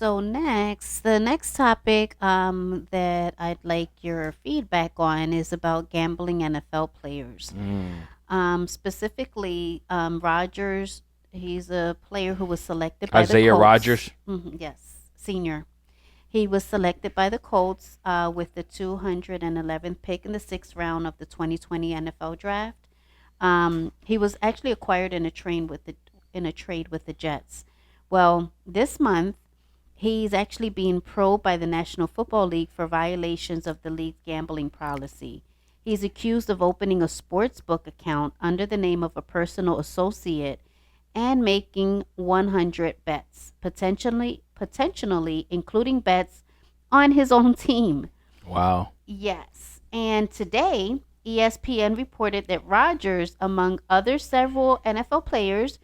So the next topic that I'd like your feedback on is about gambling NFL players. Mm. Specifically, Rogers. He's a player who was selected by the Isaiah Colts. Rogers. Yes, senior. He was selected by the Colts with the 211th pick in the sixth round of the 2020 NFL Draft. He was actually acquired in a trade with the Jets. Well, this month he's actually being probed by the National Football League for violations of the league's gambling policy. He's accused of opening a sports book account under the name of a personal associate and making 100 bets, potentially including bets on his own team. Wow. Yes. And today, ESPN reported that Rodgers, among other several NFL players,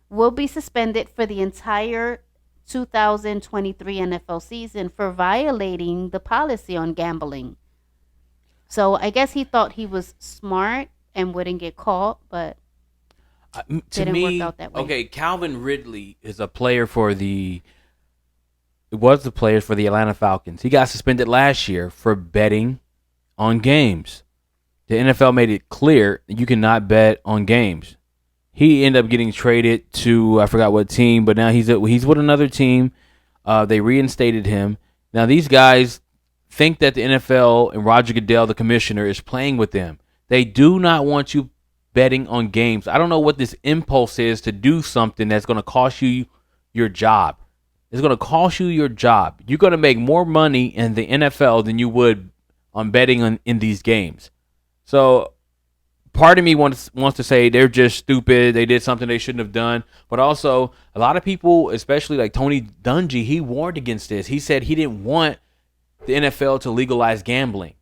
will be suspended for the entire 2023 NFL season for violating the policy on gambling. So I guess he thought he was smart and wouldn't get caught, but To didn't work me, out that way. okay, Calvin Ridley is a player for the. It was the player for the Atlanta Falcons. He got suspended last year for betting on games. The NFL made it clear you cannot bet on games. He ended up getting traded to I forgot what team, but now he's with another team. They reinstated him. Now these guys think that the NFL and Roger Goodell, the commissioner, is playing with them. They do not want you betting on games. I don't know what this impulse is to do something that's going to cost you your job. It's going to cost you your job. You're going to make more money in the NFL than you would on betting in these games. So part of me wants to say they're just stupid. They did something they shouldn't have done. But also, a lot of people, especially like Tony Dungy, he warned against this. He said he didn't want the NFL to legalize gambling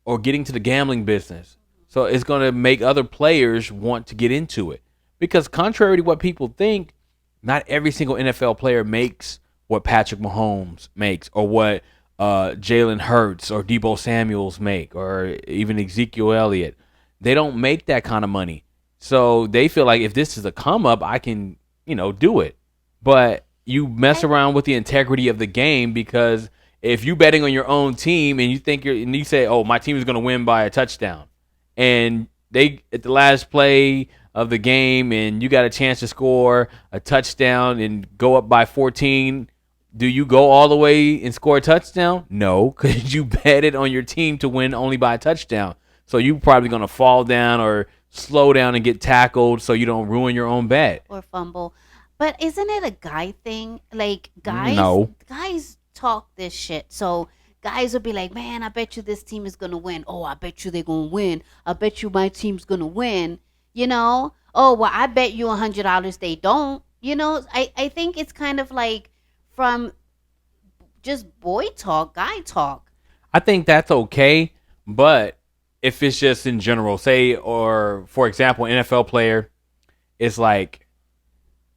or getting to the gambling business. So it's going to make other players want to get into it. Because contrary to what people think, not every single NFL player makes what Patrick Mahomes makes or what Jalen Hurts or Debo Samuels make or even Ezekiel Elliott. They don't make that kind of money. So they feel like if this is a come up, I can, do it. But you mess I around with the integrity of the game because if you betting on your own team and you say, "Oh, my team is going to win by a touchdown," and they at the last play of the game and you got a chance to score a touchdown and go up by 14, do you go all the way and score a touchdown? No, because you betted on your team to win only by a touchdown. So you probably going to fall down or slow down and get tackled so you don't ruin your own bet. or fumble. But isn't it a guy thing? Like No. guys talk this shit. So guys will be like, "Man, I bet you this team is gonna win. Oh, I bet you they're gonna win. I bet you my team's gonna win." You know? Oh, well, I bet you $100 they don't. I think it's kind of like from just boy talk, guy talk. I think that's okay, but if it's just in general, say, or for example, NFL player is like,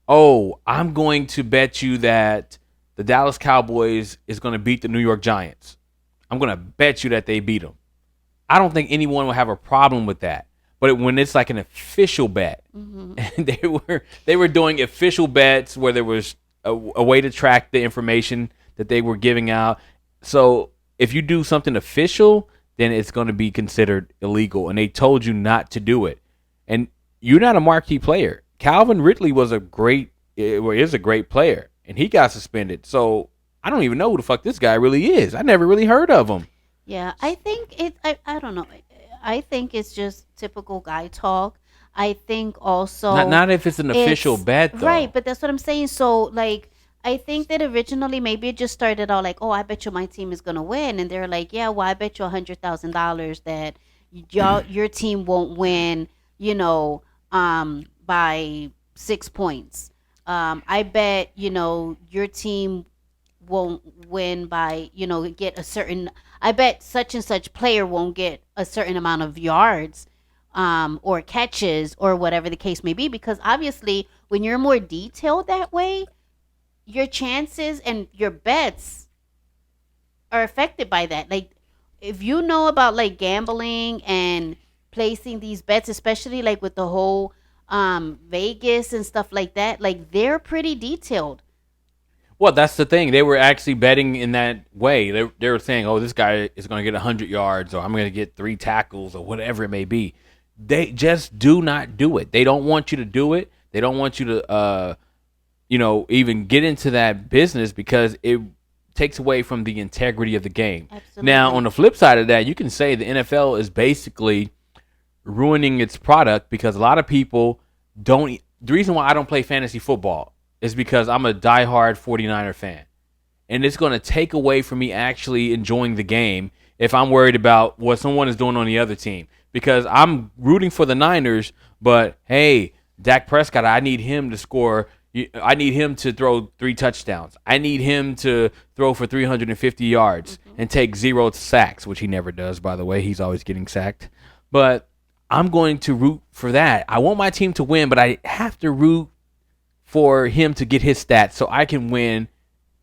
"Oh, I'm going to bet you that the Dallas Cowboys is going to beat the New York Giants. I'm going to bet you that they beat them." I don't think anyone will have a problem with that. But when it's like an official bet, Hmm. and they were doing official bets where there was a way to track the information that they were giving out. So if you do something official, then it's going to be considered illegal, and they told you not to do it. And you're not a marquee player. Calvin Ridley is a great player, and he got suspended. So I don't even know who the fuck this guy really is. I never really heard of him. Yeah, I think I don't know. I think it's just typical guy talk. I think Not also not if it's an official it's bet right, though. but that's what I'm saying. So like I think that originally maybe it just started out like, "Oh, I bet you my team is gonna win," and they're like, "Yeah, well, I bet you $100,000 that your team won't win, by 6 points. I bet your team won't win by get a certain. I bet such and such player won't get a certain amount of yards, or catches or whatever the case may be, because obviously when you're more detailed that way, your chances and your bets are affected by that. Like if you know about like gambling and placing these bets, especially like with the whole Vegas and stuff like that, like they're pretty detailed. Well, that's the thing. They were actually betting in that way. They were saying, "Oh, this guy is going to get 100 yards, or I'm going to get 3 tackles, or whatever it may be." They just do not do it. They don't want you to do it. They don't want you to, even get into that business because it takes away from the integrity of the game. Now, on Absolutely. the flip side of that, you can say the NFL is basically ruining its product because a lot of people don't. The reason why I don't play fantasy football is because I'm a diehard 49er fan. And it's going to take away from me actually enjoying the game if I'm worried about what someone is doing on the other team. Because I'm rooting for the Niners, but hey, Dak Prescott, I need him to score. I need him to throw 3 touchdowns. I need him to throw for 350 yards and take 0 sacks, which he never does, by the way. He's always getting sacked. But I'm going to root for that. I want my team to win, but I have to root for him to get his stats so I can win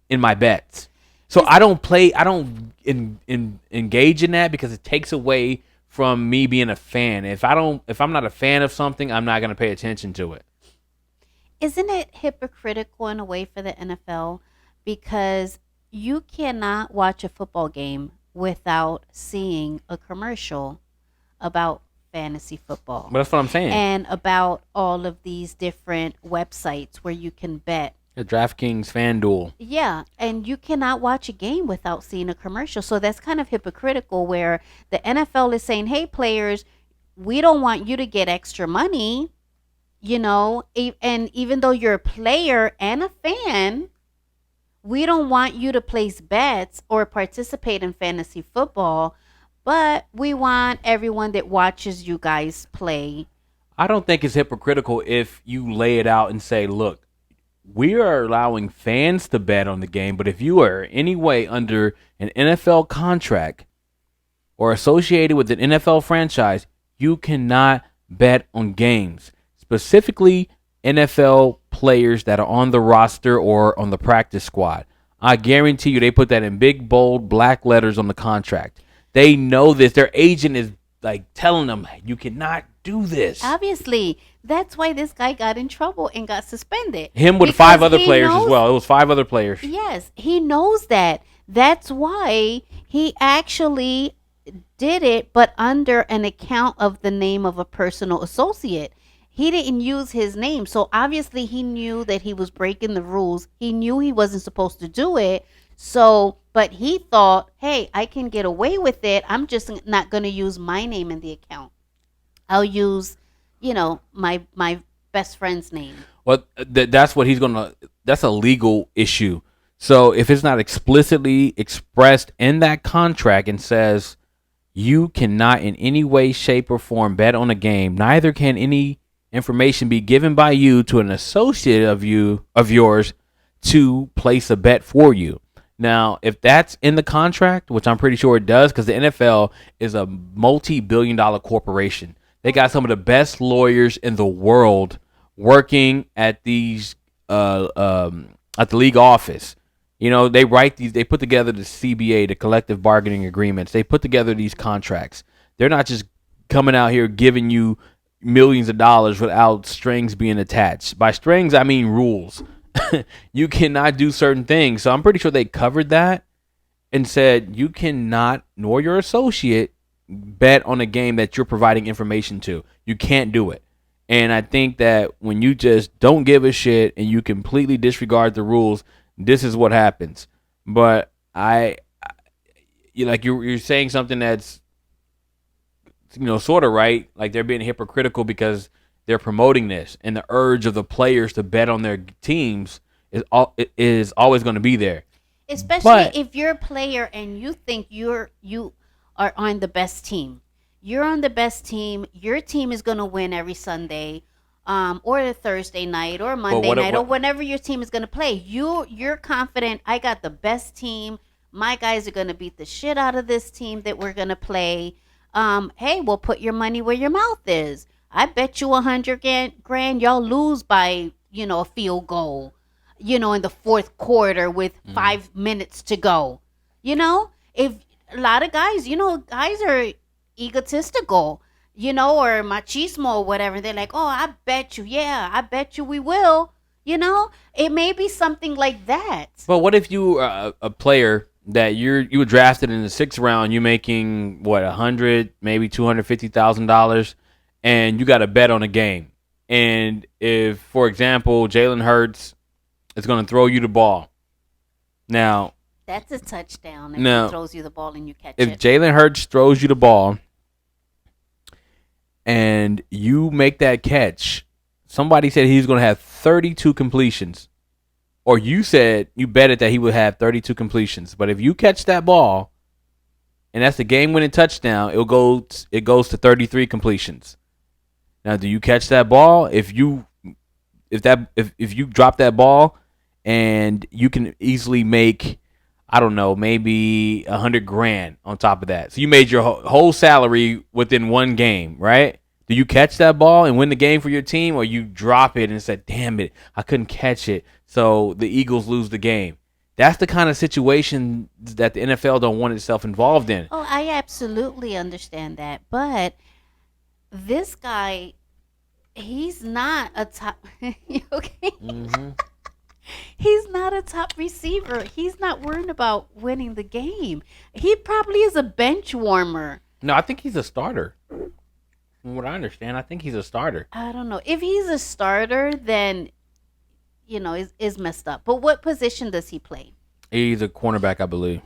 in my bets. So It's I don't play. I don't engage in that because it takes away from me being a fan. If I'm not a fan of something, I'm not going to pay attention to it. Isn't it hypocritical in a way for the NFL? Because you cannot watch a football game without seeing a commercial about fantasy football But that's what I'm saying. and about all of these different websites where you can bet. The DraftKings FanDuel. Yeah, and you cannot watch a game without seeing a commercial. So that's kind of hypocritical where the NFL is saying, "Hey players, we don't want you to get extra money, and even though you're a player and a fan, we don't want you to place bets or participate in fantasy football, but we want everyone that watches you guys play." I don't think it's hypocritical if you lay it out and say, "Look, we are allowing fans to bet on the game, but if you are in any way under an NFL contract or associated with an NFL franchise, you cannot bet on games, specifically NFL players that are on the roster or on the practice squad." I guarantee you they put that in big, bold, black letters on the contract. They know this. Their agent is like telling them, you cannot do this. Obviously, that's why this guy got in trouble and got suspended. Him with five Because other he players as knows, well. It was 5 other players. yes, he knows that. That's why he actually did it, but under an account of the name of a personal associate. He didn't use his name. So obviously he knew that he was breaking the rules. He knew he wasn't supposed to do it. So, but he thought, hey, I can get away with it. I'm just not going to use my name in the account. I'll use, my best friend's name. Well, that's what he's gonna. That's a legal issue. So if it's not explicitly expressed in that contract and says you cannot in any way, shape, or form bet on a game, neither can any information be given by you to an associate of yours to place a bet for you. Now, if that's in the contract, which I'm pretty sure it does, because the NFL is a multi-billion-dollar corporation. They got some of the best lawyers in the world working at these at the league office. They write these. They put together the CBA, the collective bargaining agreements. They put together these contracts. They're not just coming out here giving you millions of dollars without strings being attached. By strings, I mean rules. You cannot do certain things. So I'm pretty sure they covered that and said you cannot, nor your associate, bet on a game that you're providing information to. You can't do it. And I think that when you just don't give a shit and you completely disregard the rules, this is what happens. But you're saying something that's sort of right. Like they're being hypocritical because they're promoting this, and the urge of the players to bet on their teams is always going to be there. Especially But if you're a player and you think you are on the best team. You're on the best team. Your team is going to win every Sunday, or a Thursday night, or Monday night, or whenever your team is going to play. You're confident. I got the best team. My guys are going to beat the shit out of this team that we're going to play. Hey, well, put your money where your mouth is. I bet you 100 grand y'all lose by a field goal. In the fourth quarter with 5 minutes to go. If a lot of guys are egotistical, or machismo or whatever. They're like, oh, I bet you, yeah, I bet you we will. It may be something like that. But what if you are a player that you were drafted in the sixth round, you making what 100, maybe $250,000, and you got a bet on a game, and if, for example, Jalen Hurts is going to throw you the ball, now That's a touchdown if he now throws you the ball and you catch if it. Jalen Hurts throws you the ball and you make that catch, somebody said he's going to have 32 completions. Or you said you betted that he would have 32 completions. But if you catch that ball and that's the game-winning touchdown, it goes to 33 completions. Now, do you catch that ball? If you drop that ball and you can easily make, I don't know, maybe 100 grand on top of that. So you made your whole salary within one game, right? Do you catch that ball and win the game for your team, or you drop it and say, "Damn it, I couldn't catch it," so the Eagles lose the game? That's the kind of situation that the NFL don't want itself involved in. Oh, I absolutely understand that. But this guy, he's not a top. Okay? Hmm. He's not a top receiver. He's not worrying about winning the game. He probably is a bench warmer. No, I think he's a starter. From what I understand, I think he's a starter. I don't know. If he's a starter, then, is messed up. But what position does he play? He's a cornerback, I believe.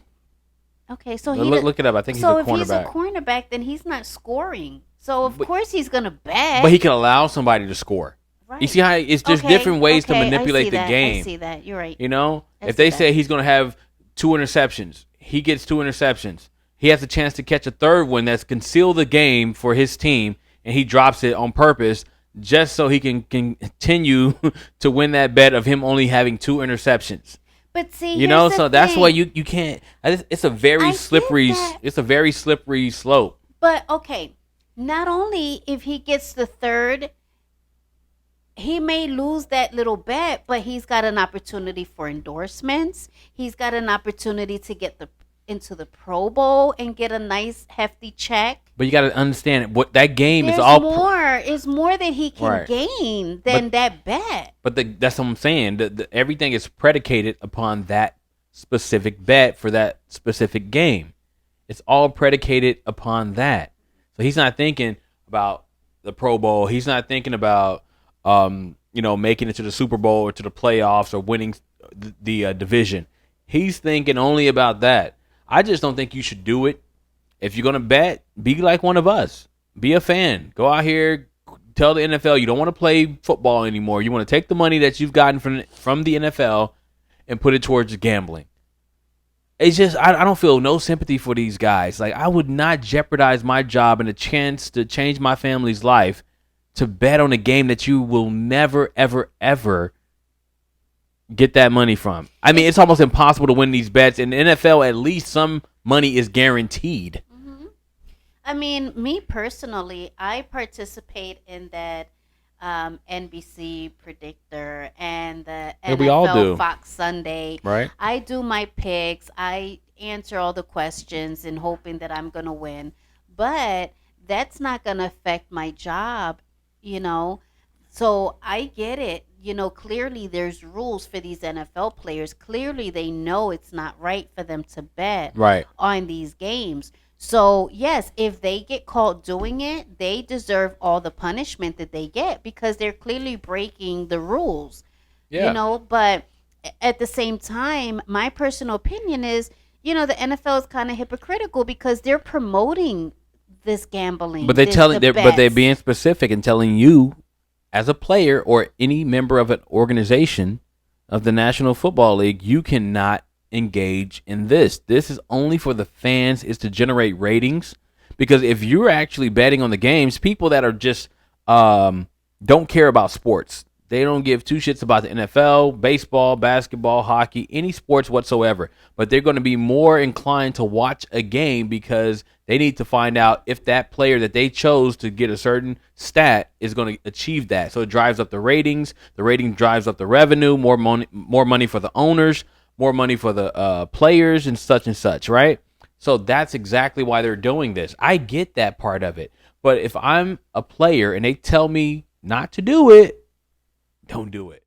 Okay, so Look it up. I think he's a so if he's a cornerback. cornerback, then he's not scoring. So of But, course he's gonna but bet. he can allow somebody to score. You Right. see how it's there's Okay. different ways to Okay. I manipulate see the that. I game. see that. You're right. You know, I if see they that. say he's going to have two interceptions, he gets two interceptions. He has a chance to catch a third one that's conceal the game for his team, and he drops it on purpose just so he can continue to win that bet of him only having two interceptions. But see, You here's know, the so that's why thing. you can't. It's a very I get slippery. that. It's a very slippery slope. But okay, not only if he gets the third, he may lose that little bet, but he's got an opportunity for endorsements. He's got an opportunity to get the into the Pro Bowl and get a nice hefty check. But you got to understand what that game is There's all. more. Is more that he can Right. gain than But that bet. that's what I'm saying. Everything is predicated upon that specific bet for that specific game. It's all predicated upon that. So he's not thinking about the Pro Bowl. He's not thinking about making it to the Super Bowl or to the playoffs or winning the division. He's thinking only about that. I just don't think you should do it. If you're gonna bet, be like one of us. Be a fan. Go out here, tell the NFL you don't want to play football anymore. You want to take the money that you've gotten from the NFL and put it towards gambling. It's just I don't feel no sympathy for these guys. Like, I would not jeopardize my job and a chance to change my family's life to bet on a game that you will never ever ever get that money from. I mean, it's almost impossible to win these bets. In the NFL, at least some money is guaranteed. hmm I mean, me personally, I participate in that NBC Predictor and the Yeah, we all NFL do, Fox Sunday. right? I do my picks. I answer all the questions and hoping that I'm going to win. But that's not going to affect my job, you know. So I get it. Clearly there's rules for these NFL players. Clearly they know it's not right for them to bet Right. on these games. So, yes, if they get caught doing it, they deserve all the punishment that they get because they're clearly breaking the rules, Yeah. But at the same time, my personal opinion is, the NFL is kind of hypocritical because they're promoting this gambling, But they this, the but they're bets. being specific and telling you as a player or any member of an organization of the National Football League, you cannot engage in this. This is only for the fans, is to generate ratings. Because if you're actually betting on the games, people that are just don't care about sports. They don't give two shits about the NFL, baseball, basketball, hockey, any sports whatsoever. But they're going to be more inclined to watch a game because they need to find out if that player that they chose to get a certain stat is going to achieve that. So it drives up the ratings. The rating drives up the revenue, more money for the owners, more money for the players and such, right? So that's exactly why they're doing this. I get that part of it. But if I'm a player and they tell me not to do it, don't do it.